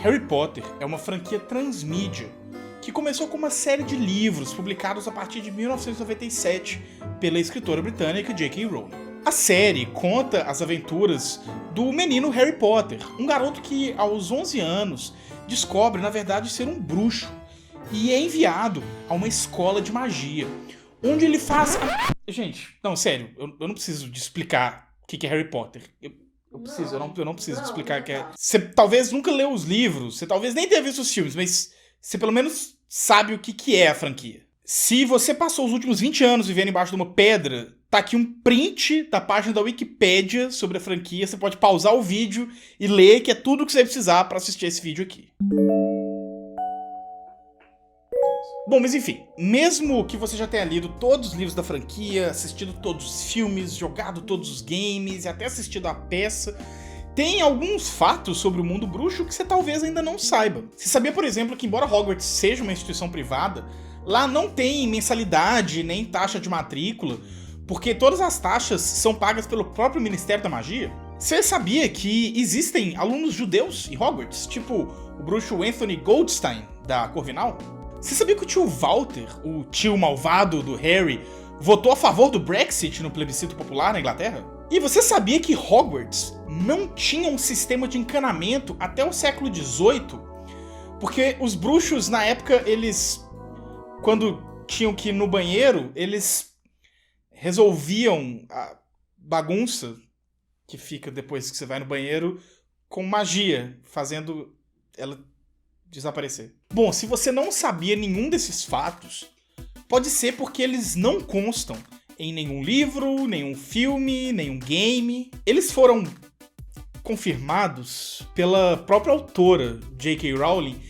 Harry Potter é uma franquia transmídia que começou com uma série de livros publicados a partir de 1997 pela escritora britânica J.K. Rowling. A série conta as aventuras do menino Harry Potter, um garoto que aos 11 anos descobre, na verdade, ser um bruxo e é enviado a uma escola de magia, onde ele faz... Gente, não, sério, eu não preciso de explicar o que é Harry Potter. Eu não preciso de explicar o que é. Você talvez nunca leu os livros, você talvez nem tenha visto os filmes, mas você pelo menos sabe o que é a franquia. Se você passou os últimos 20 anos vivendo embaixo de uma pedra, tá aqui um print da página da Wikipédia sobre a franquia. Você pode pausar o vídeo e ler, que é tudo que você vai precisar pra assistir esse vídeo aqui. Bom, mas enfim, mesmo que você já tenha lido todos os livros da franquia, assistido todos os filmes, jogado todos os games e até assistido a peça, tem alguns fatos sobre o mundo bruxo que você talvez ainda não saiba. Você sabia, por exemplo, que embora Hogwarts seja uma instituição privada, lá não tem mensalidade nem taxa de matrícula, porque todas as taxas são pagas pelo próprio Ministério da Magia? Você sabia que existem alunos judeus em Hogwarts, tipo o bruxo Anthony Goldstein, da Corvinal? Você sabia que o tio Walter, o tio malvado do Harry, votou a favor do Brexit no plebiscito popular na Inglaterra? E você sabia que Hogwarts não tinha um sistema de encanamento até o século XVIII? Porque os bruxos, na época, eles... quando tinham que ir no banheiro, eles resolviam a bagunça que fica depois que você vai no banheiro com magia, fazendo ela desaparecer. Bom, se você não sabia nenhum desses fatos, pode ser porque eles não constam em nenhum livro, nenhum filme, nenhum game. Eles foram confirmados pela própria autora, J.K. Rowling,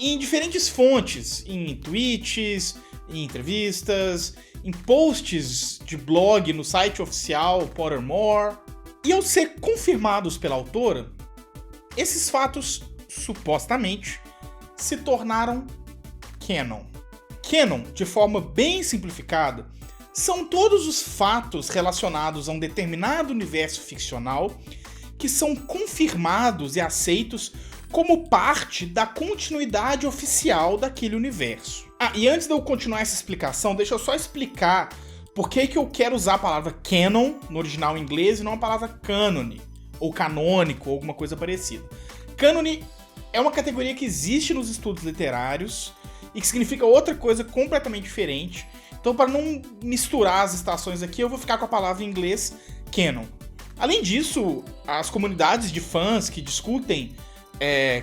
em diferentes fontes, em tweets, em entrevistas, em posts de blog no site oficial Pottermore. E ao ser confirmados pela autora, esses fatos, supostamente, se tornaram canon. Canon, de forma bem simplificada, são todos os fatos relacionados a um determinado universo ficcional que são confirmados e aceitos como parte da continuidade oficial daquele universo. E antes de eu continuar essa explicação, deixa eu só explicar por que eu quero usar a palavra canon no original inglês e não a palavra cânone, ou canônico, ou alguma coisa parecida. Cânone é uma categoria que existe nos estudos literários e que significa outra coisa completamente diferente. Então, para não misturar as estações aqui, eu vou ficar com a palavra em inglês canon. Além disso, as comunidades de fãs que discutem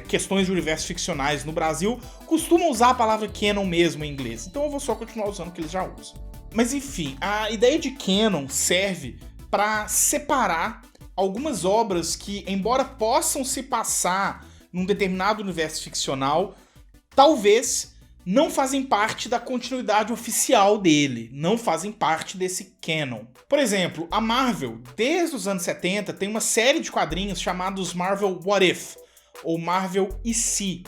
questões de universos ficcionais no Brasil costumam usar a palavra canon mesmo em inglês. Então eu vou só continuar usando o que eles já usam. Mas enfim, a ideia de canon serve para separar algumas obras que, embora possam se passar num determinado universo ficcional, talvez não fazem parte da continuidade oficial dele, não fazem parte desse canon. Por exemplo, a Marvel, desde os anos 70, tem uma série de quadrinhos chamados Marvel What If, ou Marvel e Se,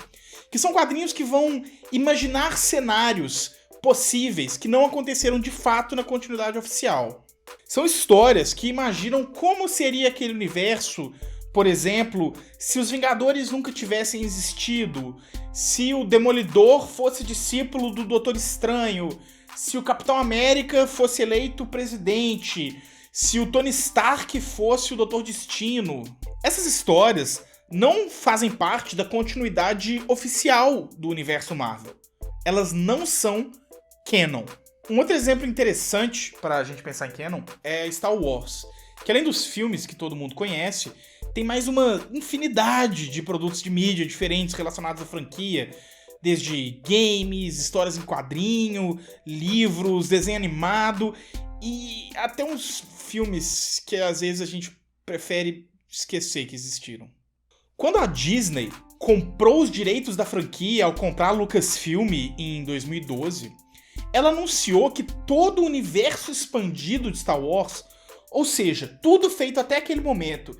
que são quadrinhos que vão imaginar cenários possíveis que não aconteceram de fato na continuidade oficial. São histórias que imaginam como seria aquele universo. Por exemplo, se os Vingadores nunca tivessem existido, se o Demolidor fosse discípulo do Doutor Estranho, se o Capitão América fosse eleito presidente, se o Tony Stark fosse o Doutor Destino. Essas histórias não fazem parte da continuidade oficial do universo Marvel. Elas não são canon. Um outro exemplo interessante para a gente pensar em canon é Star Wars, que além dos filmes que todo mundo conhece, tem mais uma infinidade de produtos de mídia diferentes relacionados à franquia, desde games, histórias em quadrinho, livros, desenho animado e até uns filmes que às vezes a gente prefere esquecer que existiram. Quando a Disney comprou os direitos da franquia ao comprar a Lucasfilm em 2012, ela anunciou que todo o universo expandido de Star Wars, ou seja, tudo feito até aquele momento,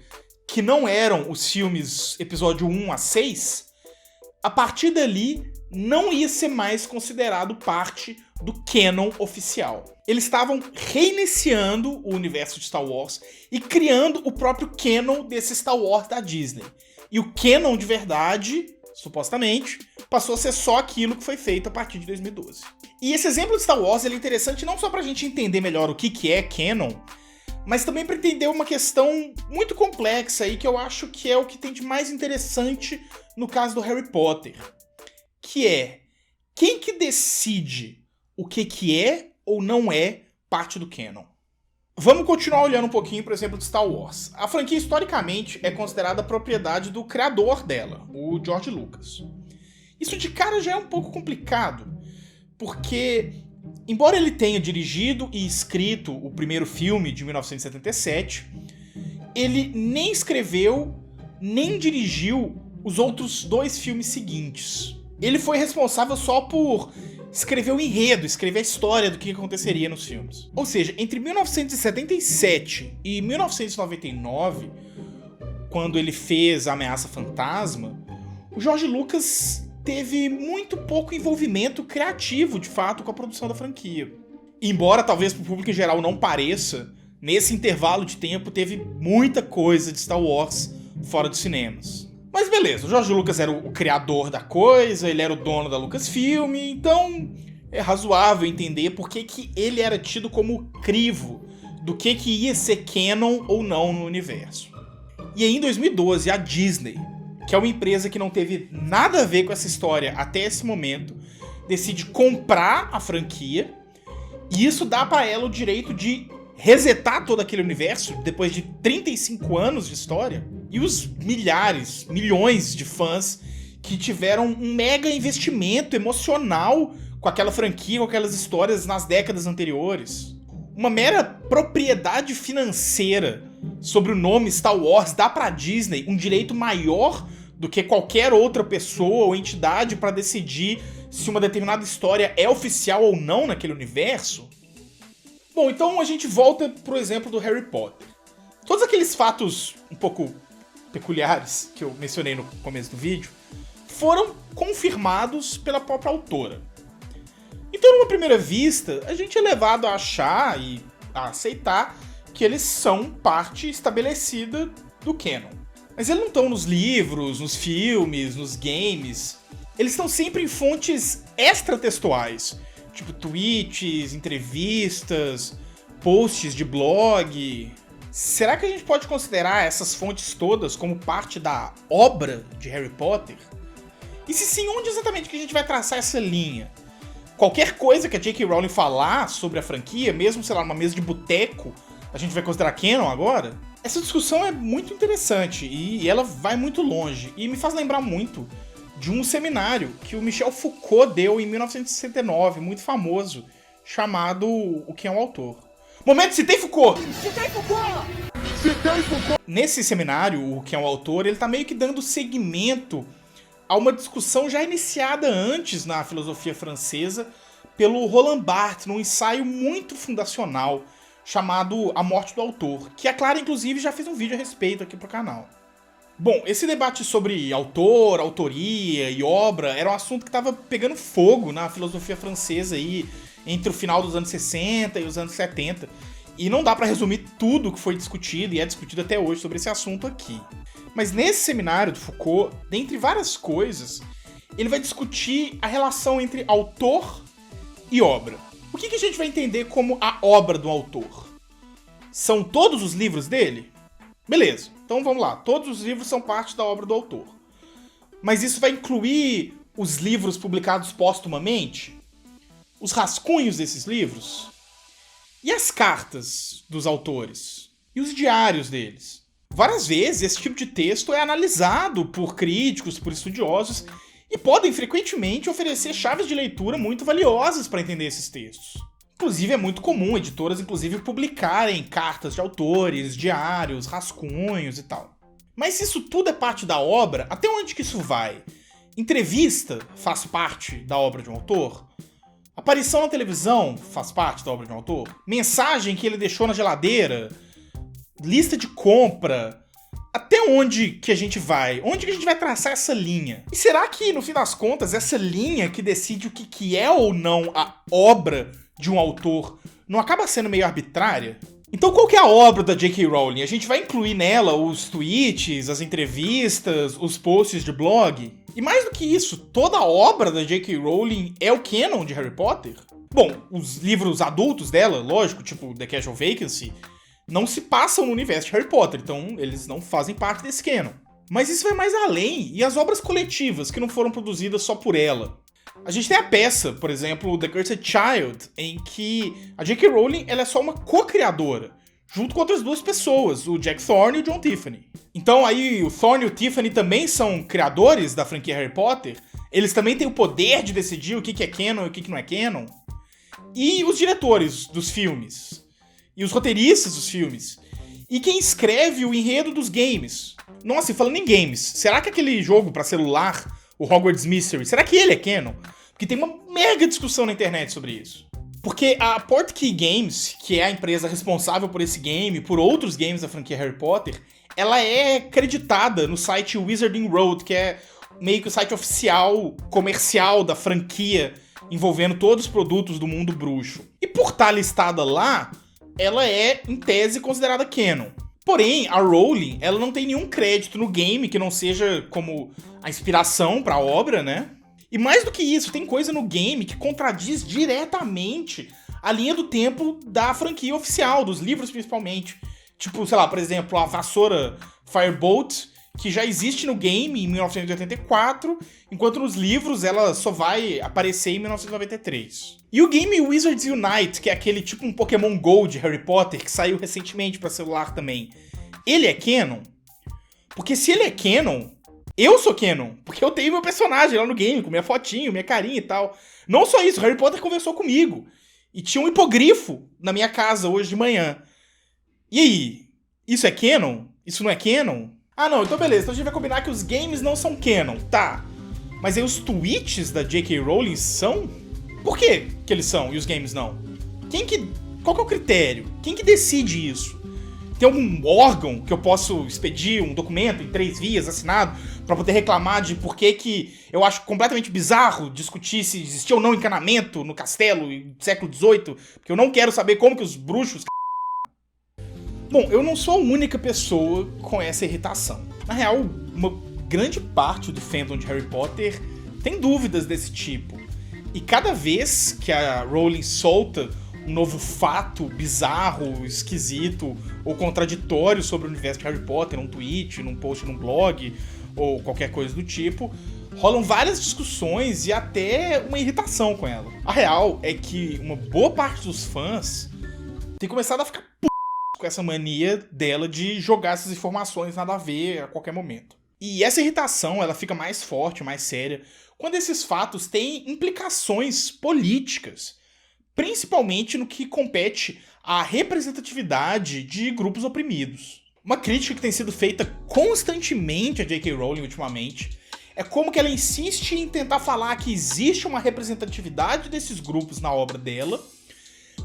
que não eram os filmes episódio 1 a 6, a partir dali não ia ser mais considerado parte do canon oficial. Eles estavam reiniciando o universo de Star Wars e criando o próprio canon desse Star Wars da Disney. E o canon de verdade supostamente, passou a ser só aquilo que foi feito a partir de 2012. E esse exemplo de Star Wars ele é interessante não só pra gente entender melhor o que é canon, mas também para entender uma questão muito complexa aí, que eu acho que é o que tem de mais interessante no caso do Harry Potter, que é quem que decide o que é ou não é parte do canon. Vamos continuar olhando um pouquinho, por exemplo, de Star Wars. A franquia, historicamente, é considerada propriedade do criador dela, o George Lucas. Isso de cara já é um pouco complicado, porque, embora ele tenha dirigido e escrito o primeiro filme de 1977, ele nem escreveu, nem dirigiu os outros 2 filmes seguintes. Ele foi responsável só por escrever o enredo, escrever a história do que aconteceria nos filmes. Ou seja, entre 1977 e 1999, quando ele fez A Ameaça Fantasma, o George Lucas teve muito pouco envolvimento criativo, de fato, com a produção da franquia. Embora talvez para o público em geral não pareça, nesse intervalo de tempo teve muita coisa de Star Wars fora dos cinemas. Mas beleza, o George Lucas era o criador da coisa, ele era o dono da Lucasfilm, então é razoável entender por que ele era tido como crivo do que ia ser canon ou não no universo. E aí em 2012, a Disney, que é uma empresa que não teve nada a ver com essa história até esse momento, decide comprar a franquia, e isso dá pra ela o direito de resetar todo aquele universo depois de 35 anos de história. E os milhares, milhões de fãs que tiveram um mega investimento emocional com aquela franquia, com aquelas histórias nas décadas anteriores. Uma mera propriedade financeira sobre o nome Star Wars dá pra Disney um direito maior do que qualquer outra pessoa ou entidade para decidir se uma determinada história é oficial ou não naquele universo. Bom, então a gente volta pro exemplo do Harry Potter. Todos aqueles fatos um pouco peculiares que eu mencionei no começo do vídeo foram confirmados pela própria autora. Então, numa primeira vista, a gente é levado a achar e a aceitar que eles são parte estabelecida do canon. Mas eles não estão nos livros, nos filmes, nos games. Eles estão sempre em fontes extratextuais, tipo tweets, entrevistas, posts de blog. Será que a gente pode considerar essas fontes todas como parte da obra de Harry Potter? E se sim, onde exatamente que a gente vai traçar essa linha? Qualquer coisa que a J.K. Rowling falar sobre a franquia, mesmo, sei lá, numa mesa de boteco, a gente vai considerar canon agora? Essa discussão é muito interessante e ela vai muito longe e me faz lembrar muito de um seminário que o Michel Foucault deu em 1969, muito famoso, chamado O Que é um Autor. Momento, citei Foucault! Citei Foucault! Citei Foucault! Nesse seminário, O Que é um Autor, ele tá meio que dando seguimento a uma discussão já iniciada antes na filosofia francesa pelo Roland Barthes, num ensaio muito fundacional chamado A Morte do Autor, que a Clara, inclusive, já fez um vídeo a respeito aqui pro canal. Bom, esse debate sobre autor, autoria e obra era um assunto que estava pegando fogo na filosofia francesa aí, entre o final dos anos 60 e os anos 70. E não dá pra resumir tudo que foi discutido e é discutido até hoje sobre esse assunto aqui. Mas nesse seminário do Foucault, dentre várias coisas, ele vai discutir a relação entre autor e obra. O que a gente vai entender como a obra do autor? São todos os livros dele? Beleza, então vamos lá. Todos os livros são parte da obra do autor. Mas isso vai incluir os livros publicados póstumamente? Os rascunhos desses livros? E as cartas dos autores? E os diários deles? Várias vezes esse tipo de texto é analisado por críticos, por estudiosos, e podem frequentemente oferecer chaves de leitura muito valiosas para entender esses textos. Inclusive é muito comum editoras inclusive publicarem cartas de autores, diários, rascunhos e tal. Mas se isso tudo é parte da obra, até onde que isso vai? Entrevista faz parte da obra de um autor? Aparição na televisão faz parte da obra de um autor? Mensagem que ele deixou na geladeira? Lista de compra? Até onde que a gente vai? Onde que a gente vai traçar essa linha? E será que, no fim das contas, essa linha que decide o que é ou não a obra de um autor não acaba sendo meio arbitrária? Então qual que é a obra da J.K. Rowling? A gente vai incluir nela os tweets, as entrevistas, os posts de blog? E mais do que isso, toda a obra da J.K. Rowling é o canon de Harry Potter? Bom, os livros adultos dela, lógico, tipo The Casual Vacancy, não se passam no universo de Harry Potter, então eles não fazem parte desse canon. Mas isso vai mais além, e as obras coletivas que não foram produzidas só por ela? A gente tem a peça, por exemplo, The Cursed Child, em que a J.K. Rowling ela é só uma co-criadora, junto com outras duas pessoas, o Jack Thorne e o John Tiffany. Então aí o Thorne e o Tiffany também são criadores da franquia Harry Potter, eles também têm o poder de decidir o que é canon e o que não é canon. E os diretores dos filmes, e os roteiristas dos filmes, e quem escreve o enredo dos games. Nossa, e falando em games, será que aquele jogo pra celular, o Hogwarts Mystery, será que ele é canon? Porque tem uma mega discussão na internet sobre isso. Porque a Portkey Games, que é a empresa responsável por esse game, por outros games da franquia Harry Potter, ela é creditada no site Wizarding World, que é meio que o site oficial, comercial da franquia, envolvendo todos os produtos do mundo bruxo. E por estar listada lá, ela é, em tese, considerada canon. Porém, a Rowling, ela não tem nenhum crédito no game que não seja como a inspiração para a obra, né? E mais do que isso, tem coisa no game que contradiz diretamente a linha do tempo da franquia oficial, dos livros principalmente. Tipo, sei lá, por exemplo, a vassoura Firebolt, que já existe no game em 1984, enquanto nos livros ela só vai aparecer em 1993. E o game Wizards Unite, que é aquele tipo um Pokémon GO de Harry Potter, que saiu recentemente pra celular também, ele é canon? Porque se ele é canon, eu sou canon, porque eu tenho meu personagem lá no game, com minha fotinho, minha carinha e tal. Não só isso, Harry Potter conversou comigo. E tinha um hipogrifo na minha casa hoje de manhã. E aí? Isso é canon? Isso não é canon? Ah não, então beleza, então a gente vai combinar que os games não são canon, tá. Mas aí os tweets da J.K. Rowling são? Por que eles são e os games não? Qual que é o critério? Quem que decide isso? Tem algum órgão que eu posso expedir um documento em 3 vias assinado pra poder reclamar de por que eu acho completamente bizarro discutir se existia ou não encanamento no castelo no século XVIII, porque eu não quero saber como que os bruxos... Bom, eu não sou a única pessoa com essa irritação. Na real, uma grande parte do fandom de Harry Potter tem dúvidas desse tipo. E cada vez que a Rowling solta um novo fato bizarro, esquisito ou contraditório sobre o universo de Harry Potter, num tweet, num post, num blog ou qualquer coisa do tipo, rolam várias discussões e até uma irritação com ela. A real é que uma boa parte dos fãs tem começado a ficar com essa mania dela de jogar essas informações nada a ver a qualquer momento. E essa irritação, ela fica mais forte, mais séria, quando esses fatos têm implicações políticas, principalmente no que compete à representatividade de grupos oprimidos. Uma crítica que tem sido feita constantemente a J.K. Rowling ultimamente é como que ela insiste em tentar falar que existe uma representatividade desses grupos na obra dela,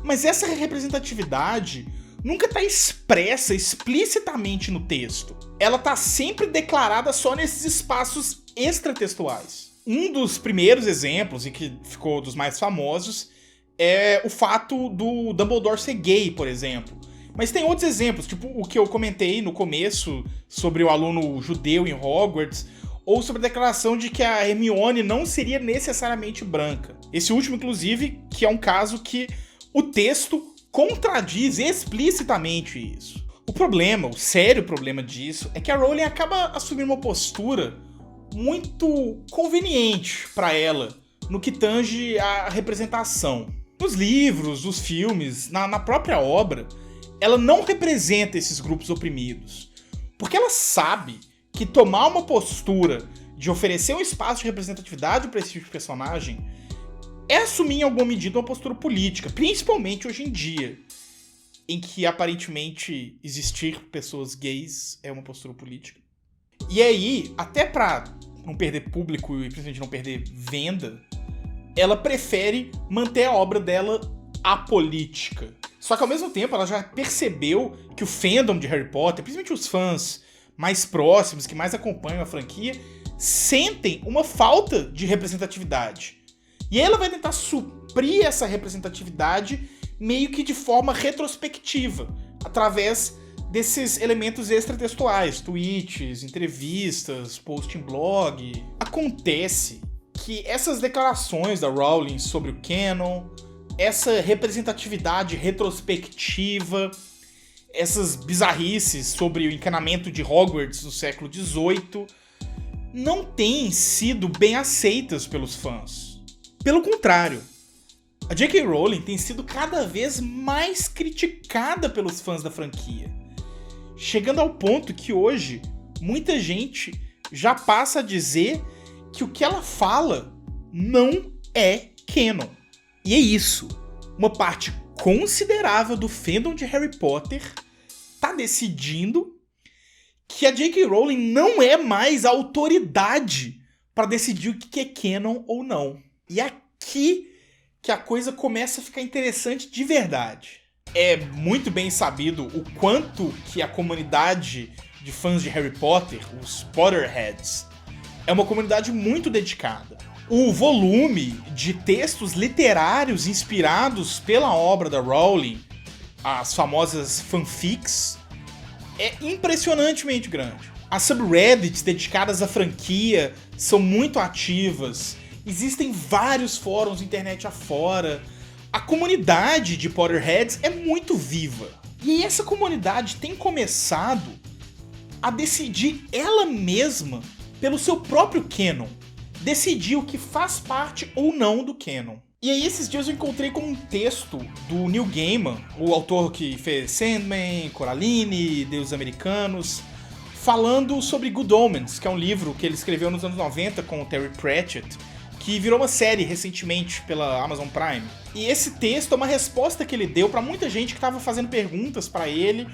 mas essa representatividade nunca está expressa explicitamente no texto. Ela está sempre declarada só nesses espaços extratextuais. Um dos primeiros exemplos, e que ficou dos mais famosos, é o fato do Dumbledore ser gay, por exemplo. Mas tem outros exemplos, tipo o que eu comentei no começo sobre o aluno judeu em Hogwarts, ou sobre a declaração de que a Hermione não seria necessariamente branca. Esse último, inclusive, que é um caso que o texto contradiz explicitamente isso. O problema, o sério problema disso, é que a Rowling acaba assumindo uma postura muito conveniente para ela no que tange a representação. Nos livros, nos filmes, na própria obra, ela não representa esses grupos oprimidos. Porque ela sabe que tomar uma postura de oferecer um espaço de representatividade para esse tipo de personagem é assumir em alguma medida uma postura política, principalmente hoje em dia, em que aparentemente existir pessoas gays é uma postura política. E aí, até pra não perder público e principalmente não perder venda, ela prefere manter a obra dela apolítica. Só que ao mesmo tempo ela já percebeu que o fandom de Harry Potter, principalmente os fãs mais próximos, que mais acompanham a franquia, sentem uma falta de representatividade. E aí ela vai tentar suprir essa representatividade meio que de forma retrospectiva, através desses elementos extratextuais, tweets, entrevistas, post em blog. Acontece que essas declarações da Rowling sobre o canon, essa representatividade retrospectiva, essas bizarrices sobre o encanamento de Hogwarts no século XVIII não têm sido bem aceitas pelos fãs. Pelo contrário, a J.K. Rowling tem sido cada vez mais criticada pelos fãs da franquia, chegando ao ponto que hoje muita gente já passa a dizer que o que ela fala não é canon. E é isso. Uma parte considerável do fandom de Harry Potter tá decidindo que a J.K. Rowling não é mais a autoridade para decidir o que é canon ou não. E é aqui que a coisa começa a ficar interessante de verdade. É muito bem sabido o quanto que a comunidade de fãs de Harry Potter, os Potterheads, é uma comunidade muito dedicada. O volume de textos literários inspirados pela obra da Rowling, as famosas fanfics, é impressionantemente grande. As subreddits dedicadas à franquia são muito ativas. Existem vários fóruns internet afora. A comunidade de Potterheads é muito viva. E essa comunidade tem começado a decidir ela mesma pelo seu próprio canon. Decidir o que faz parte ou não do canon. E aí esses dias eu encontrei com um texto do Neil Gaiman, o autor que fez Sandman, Coraline, Deuses Americanos, falando sobre Good Omens, que é um livro que ele escreveu nos anos 90 com o Terry Pratchett, que virou uma série recentemente pela Amazon Prime. E esse texto é uma resposta que ele deu pra muita gente que estava fazendo perguntas pra ele,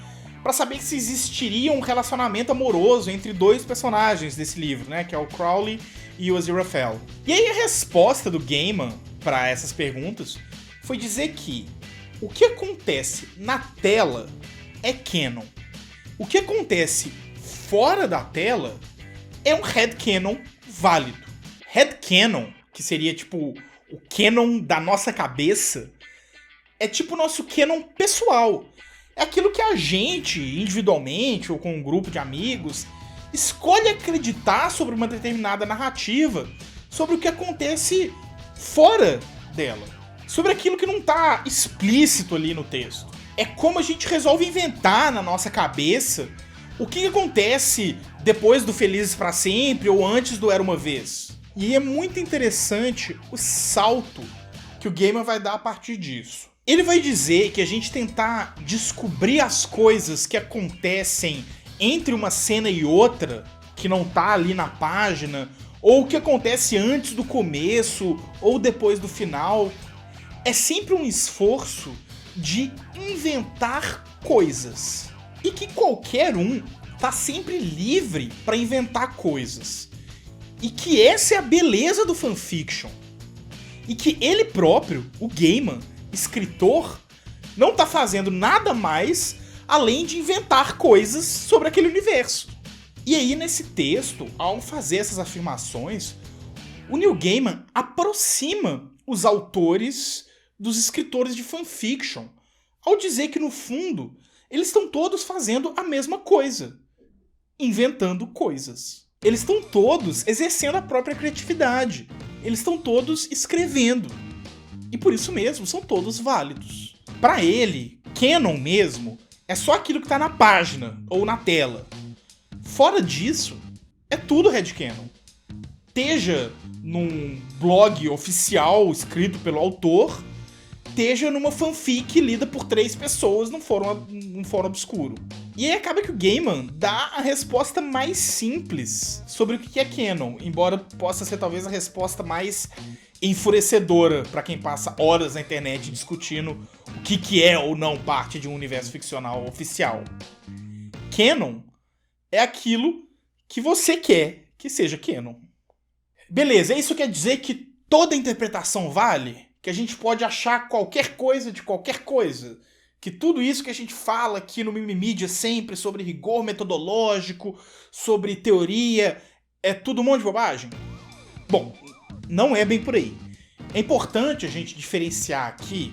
pra saber se existiria um relacionamento amoroso entre dois personagens desse livro, né, que é o Crowley e o Aziraphale. E aí a resposta do Gaiman pra essas perguntas foi dizer que o que acontece na tela é canon. O que acontece fora da tela é um headcanon válido. Headcanon, que seria tipo o canon da nossa cabeça, é tipo o nosso canon pessoal. É aquilo que a gente, individualmente ou com um grupo de amigos, escolhe acreditar sobre uma determinada narrativa, sobre o que acontece fora dela, sobre aquilo que não tá explícito ali no texto. É como a gente resolve inventar na nossa cabeça o que acontece depois do Felizes para Sempre ou antes do Era Uma Vez. E é muito interessante o salto que o Gaiman vai dar a partir disso. Ele vai dizer que a gente tentar descobrir as coisas que acontecem entre uma cena e outra, que não tá ali na página, ou o que acontece antes do começo ou depois do final, é sempre um esforço de inventar coisas. E que qualquer um tá sempre livre para inventar coisas. E que essa é a beleza do fanfiction. E que ele próprio, o Gaiman, escritor, não tá fazendo nada mais além de inventar coisas sobre aquele universo. E aí, nesse texto, ao fazer essas afirmações, o Neil Gaiman aproxima os autores dos escritores de fanfiction, ao dizer que, no fundo, eles estão todos fazendo a mesma coisa, inventando coisas. Eles estão todos exercendo a própria criatividade. Eles estão todos escrevendo. E por isso mesmo, são todos válidos. Para ele, canon mesmo é só aquilo que tá na página ou na tela. Fora disso, é tudo headcanon. Esteja num blog oficial escrito pelo autor, esteja numa fanfic lida por 3 pessoas num fórum obscuro. E aí acaba que o Gaiman dá a resposta mais simples sobre o que é canon, embora possa ser talvez a resposta mais enfurecedora para quem passa horas na internet discutindo o que é ou não parte de um universo ficcional oficial. Canon é aquilo que você quer que seja canon. Beleza, isso quer dizer que toda interpretação vale? Que a gente pode achar qualquer coisa de qualquer coisa? Que tudo isso que a gente fala aqui no Mimimídia sempre sobre rigor metodológico, sobre teoria, é tudo um monte de bobagem? Bom, não é bem por aí. É importante a gente diferenciar aqui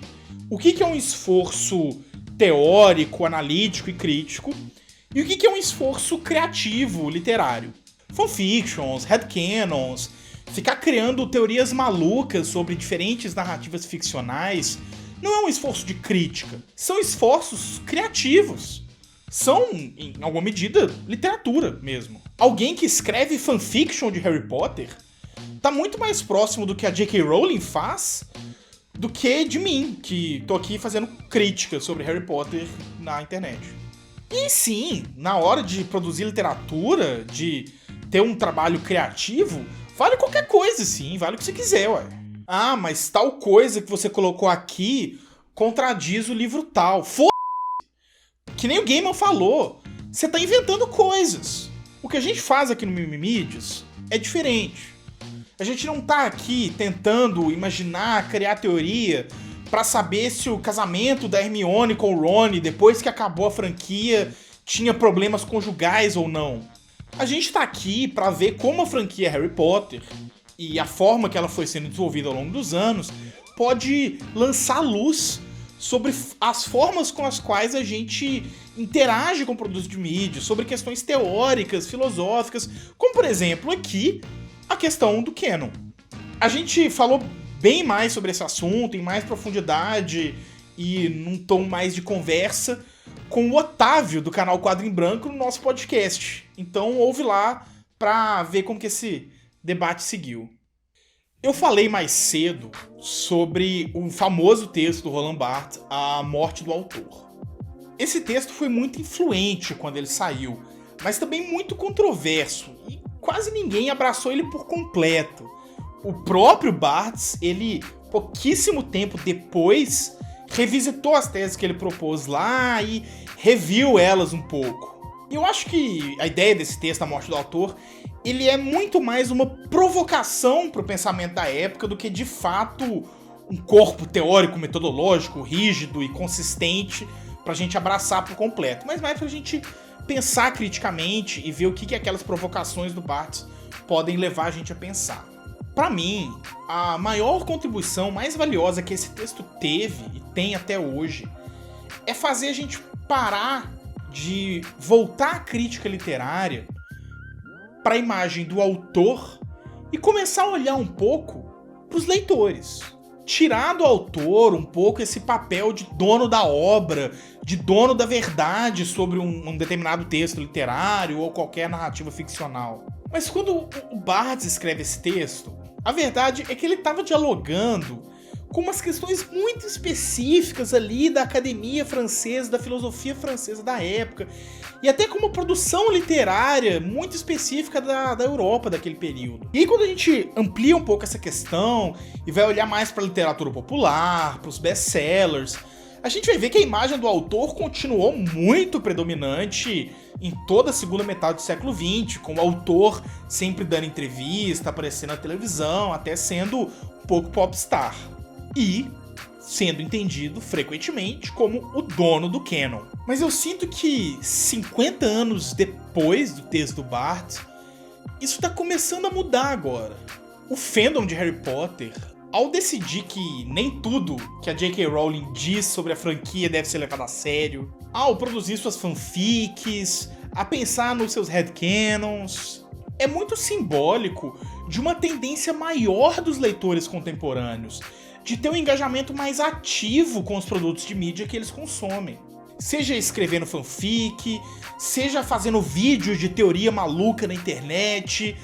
o que é um esforço teórico, analítico e crítico E o que é um esforço criativo literário? Fanfictions, headcanons, ficar criando teorias malucas sobre diferentes narrativas ficcionais não é um esforço de crítica, são esforços criativos. São, em alguma medida, literatura mesmo. Alguém que escreve fanfiction de Harry Potter tá muito mais próximo do que a J.K. Rowling faz do que de mim, que tô aqui fazendo críticas sobre Harry Potter na internet. E sim, na hora de produzir literatura, de ter um trabalho criativo, vale qualquer coisa, sim, vale o que você quiser, ué. Ah, mas tal coisa que você colocou aqui contradiz o livro tal. Que nem o Gaiman falou, você tá inventando coisas. O que a gente faz aqui no Mimimídias é diferente. A gente não tá aqui tentando imaginar, criar teoria pra saber se o casamento da Hermione com o Ron, depois que acabou a franquia, tinha problemas conjugais ou não. A gente tá aqui pra ver como a franquia Harry Potter e a forma que ela foi sendo desenvolvida ao longo dos anos pode lançar luz sobre as formas com as quais a gente interage com produtos de mídia, sobre questões teóricas, filosóficas, como por exemplo aqui, a questão do canon. A gente falou bem mais sobre esse assunto, em mais profundidade e num tom mais de conversa, com o Otávio do canal Quadro em Branco no nosso podcast. Então ouve lá pra ver como que esse debate seguiu. Eu falei mais cedo sobre o famoso texto do Roland Barthes, A Morte do Autor. Esse texto foi muito influente quando ele saiu, mas também muito controverso, e quase ninguém abraçou ele por completo. O próprio Barthes, ele, pouquíssimo tempo depois, revisitou as teses que ele propôs lá e reviu elas um pouco. E eu acho que a ideia desse texto, A Morte do Autor, ele é muito mais uma provocação para o pensamento da época do que, de fato, um corpo teórico, metodológico, rígido e consistente para a gente abraçar por completo, mas mais para a gente pensar criticamente e ver o que aquelas provocações do Barthes podem levar a gente a pensar. Para mim, a maior contribuição mais valiosa que esse texto teve e tem até hoje é fazer a gente parar de voltar à crítica literária para a imagem do autor e começar a olhar um pouco para os leitores. Tirar do autor um pouco esse papel de dono da obra, de dono da verdade sobre um determinado texto literário ou qualquer narrativa ficcional. Mas quando o Barthes escreve esse texto, a verdade é que ele estava dialogando com umas questões muito específicas ali da academia francesa, da filosofia francesa da época, e até com uma produção literária muito específica da Europa daquele período. E aí quando a gente amplia um pouco essa questão e vai olhar mais para a literatura popular, para os best-sellers, a gente vai ver que a imagem do autor continuou muito predominante em toda a segunda metade do século XX, com o autor sempre dando entrevista, aparecendo na televisão, até sendo um pouco popstar. E sendo entendido frequentemente como o dono do canon. Mas eu sinto que 50 anos depois do texto do Barthes, isso tá começando a mudar agora. O fandom de Harry Potter, ao decidir que nem tudo que a J.K. Rowling diz sobre a franquia deve ser levado a sério, ao produzir suas fanfics, a pensar nos seus headcanons, é muito simbólico de uma tendência maior dos leitores contemporâneos, de ter um engajamento mais ativo com os produtos de mídia que eles consomem. Seja escrevendo fanfic, seja fazendo vídeos de teoria maluca na internet,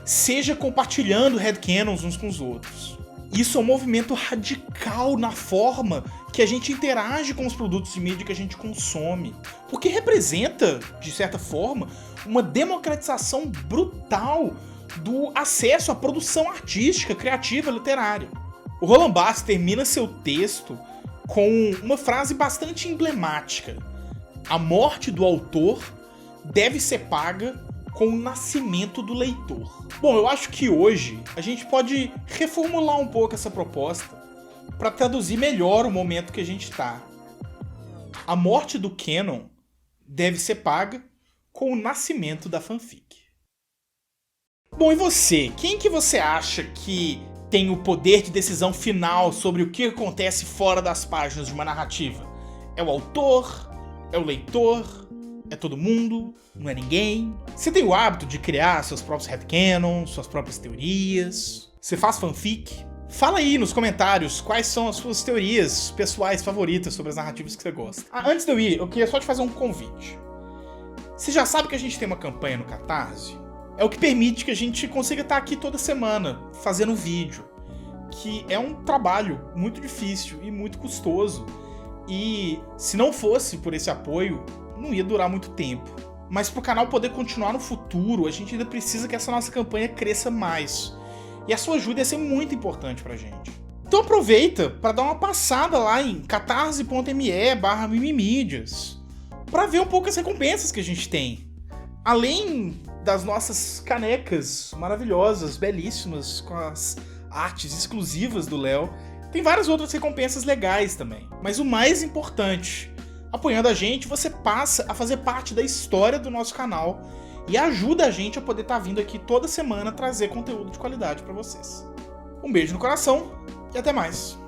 seja compartilhando headcanons uns com os outros. Isso é um movimento radical na forma que a gente interage com os produtos de mídia que a gente consome. Porque representa, de certa forma, uma democratização brutal do acesso à produção artística, criativa, literária. O Roland Barthes termina seu texto com uma frase bastante emblemática. A morte do autor deve ser paga com o nascimento do leitor. Bom, eu acho que hoje a gente pode reformular um pouco essa proposta para traduzir melhor o momento que a gente está. A morte do canon deve ser paga com o nascimento da fanfic. Bom, e você? Quem que você acha que tem o poder de decisão final sobre o que acontece fora das páginas de uma narrativa? É o autor? É o leitor? É todo mundo? Não é ninguém? Você tem o hábito de criar seus próprios headcanons, suas próprias teorias? Você faz fanfic? Fala aí nos comentários quais são as suas teorias pessoais favoritas sobre as narrativas que você gosta. Antes de eu ir, eu queria só te fazer um convite. Você já sabe que a gente tem uma campanha no Catarse? É o que permite que a gente consiga estar aqui toda semana fazendo vídeo, que é um trabalho muito difícil e muito custoso. E se não fosse por esse apoio, não ia durar muito tempo. Mas para o canal poder continuar no futuro, a gente ainda precisa que essa nossa campanha cresça mais. E a sua ajuda ia ser muito importante pra gente. Então aproveita para dar uma passada lá em catarse.me/mimimídias para ver um pouco as recompensas que a gente tem. Além das nossas canecas maravilhosas, belíssimas, com as artes exclusivas do Léo, tem várias outras recompensas legais também. Mas o mais importante, apoiando a gente, você passa a fazer parte da história do nosso canal e ajuda a gente a poder estar vindo aqui toda semana trazer conteúdo de qualidade para vocês. Um beijo no coração e até mais!